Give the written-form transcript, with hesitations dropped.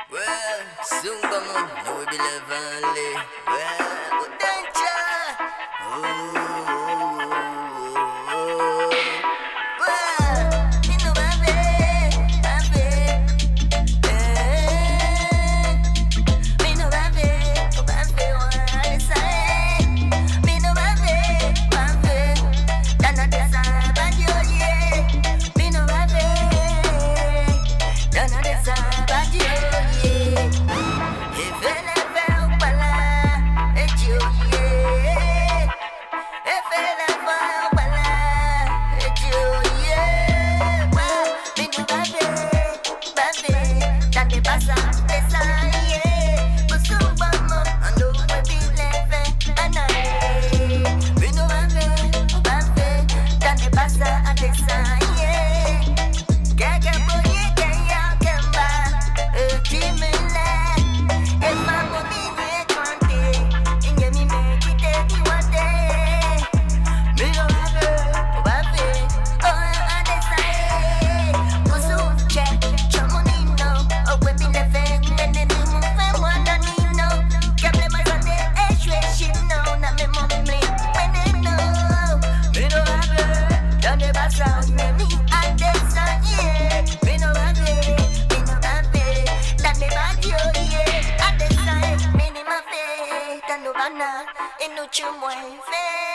Well, soon gbomo, no we be live only. Well, we danger. Well, me no baby, me no baby, what I say. Me no baby, dana desa badio yeah. Me no baby, dana desa badio yeah. If ele veu pala, ejo yeah. If ele veu pala, ejo yeah. Well, me no baby, dane pasa desa yeah. Kusum gbomo, ando we be living anaye. Me no baby, dane pasa desa yeah. Gaga boye kaya kemba, chimela. If I'm gonna be here 20, and get me make it every one day. Me no baby, oh I decide. Kusum check, chamonino, oh we be living, and then we move from one anino. Can't blame my Sunday, she know, na me mommy, when they know. Me no baby, done the best out, me ADASAN, yeah. Me no baby, done the bad yo, yeah. ADASAN, me ni ma fe, done no bana, inu chumwe fe.